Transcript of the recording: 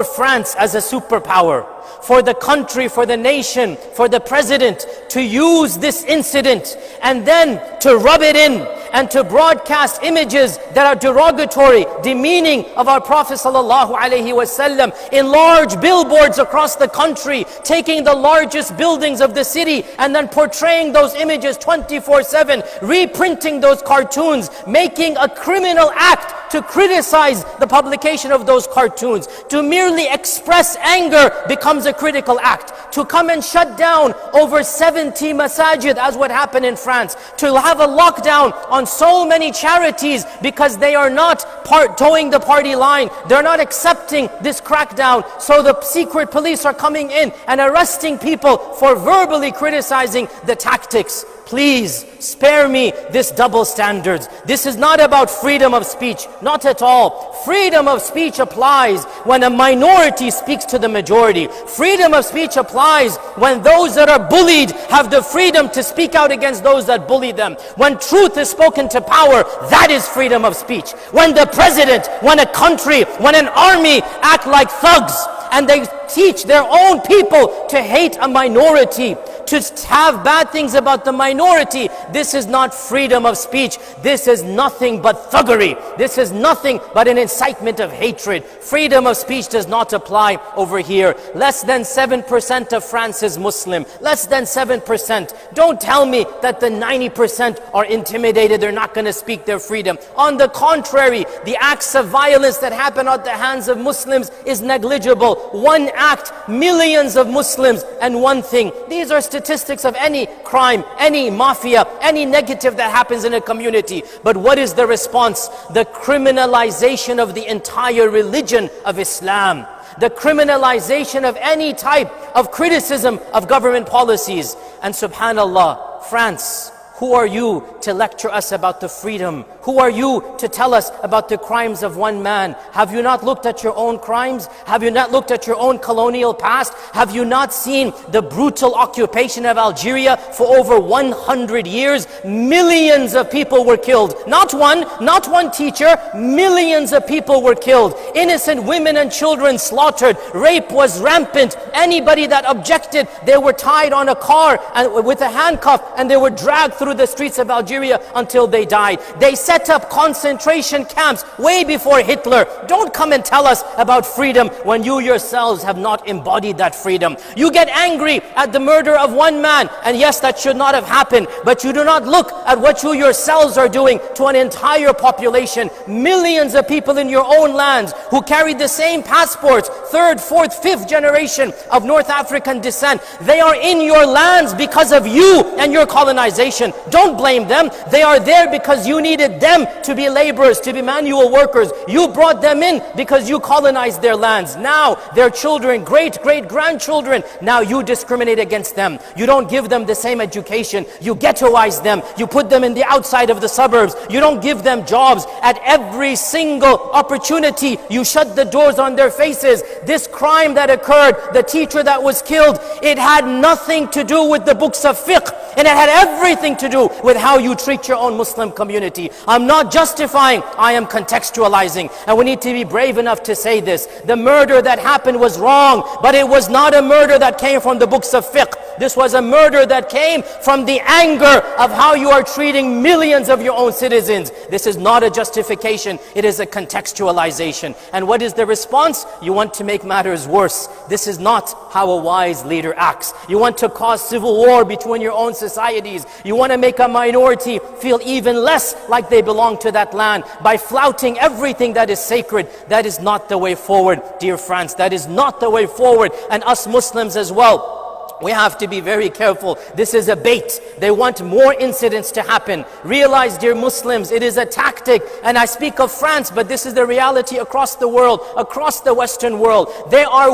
France as a superpower, for the country, for the nation, for the president to use this incident and then to rub it in and to broadcast images that are derogatory, demeaning of our Prophet sallallahu alaihi wasallam in large billboards across the country, taking the largest buildings of the city and then portraying those images 24/7, reprinting those cartoons, making a criminal act to criticize the publication of those cartoons. To merely express anger becomes a critical act. To come and shut down over 70 masajid, as what happened in France. To have a lockdown on so many charities because they are not towing the party line. They're not accepting this crackdown. So the secret police are coming in and arresting people for verbally criticizing the tactics. Please spare me this double standards. This is not about freedom of speech, not at all. Freedom of speech applies when a minority speaks to the majority. Freedom of speech applies when those that are bullied have the freedom to speak out against those that bully them. When truth is spoken to power, that is freedom of speech. When the president, when a country, when an army act like thugs and they teach their own people to hate a minority, to have bad things about the minority, this is not freedom of speech. This is nothing but thuggery. This is nothing but an incitement of hatred. Freedom of speech does not apply over here. Less than 7% of France is Muslim. Less than 7%. Don't tell me that the 90% are intimidated, they're not going to speak their freedom. On the contrary, the acts of violence that happen at the hands of Muslims is negligible. One act, millions of Muslims, and one thing. These are statistics of any crime, any mafia, any negative that happens in a community. But what is the response? The criminalization of the entire religion of Islam. The criminalization of any type of criticism of government policies. And subhanallah, France, who are you to lecture us about the freedom? Who are you to tell us about the crimes of one man? Have you not looked at your own crimes? Have you not looked at your own colonial past? Have you not seen the brutal occupation of Algeria for over 100 years? Millions of people were killed. Not one teacher, millions of people were killed. Innocent women and children slaughtered. Rape was rampant. Anybody that objected, they were tied on a car and with a handcuff and they were dragged through the streets of Algeria until they died. They set up concentration camps way before Hitler. Don't come and tell us about freedom when you yourselves have not embodied that freedom. You get angry at the murder of one man, and yes, that should not have happened, but you do not look at what you yourselves are doing to an entire population. Millions of people in your own lands who carry the same passports, third, fourth, fifth generation of North African descent. They are in your lands because of you and your colonization. Don't blame them. They are there because you needed them to be laborers, to be manual workers. You brought them in because you colonized their lands. Now their children, great-great-grandchildren, now you discriminate against them. You don't give them the same education. You ghettoize them. You put them in the outside of the suburbs. You don't give them jobs. At every single opportunity, you shut the doors on their faces. This crime that occurred, the teacher that was killed, it had nothing to do with the books of fiqh, and it had everything to do with how you treat your own Muslim community. I'm not justifying, I am contextualizing. And we need to be brave enough to say this. The murder that happened was wrong, but it was not a murder that came from the books of fiqh. This was a murder that came from the anger of how you are treating millions of your own citizens. This is not a justification, it is a contextualization. And what is the response? You want to make matters worse. This is not how a wise leader acts. You want to cause civil war between your own societies. You want to make a minority feel even less like they belong to that land by flouting everything that is sacred. That is not the way forward, dear friends. That is not the way forward. And us Muslims as well, we have to be very careful. This is a bait. They want more incidents to happen. Realize, dear Muslims, it is a tactic. And I speak of France, but this is the reality across the world, across the Western world. They are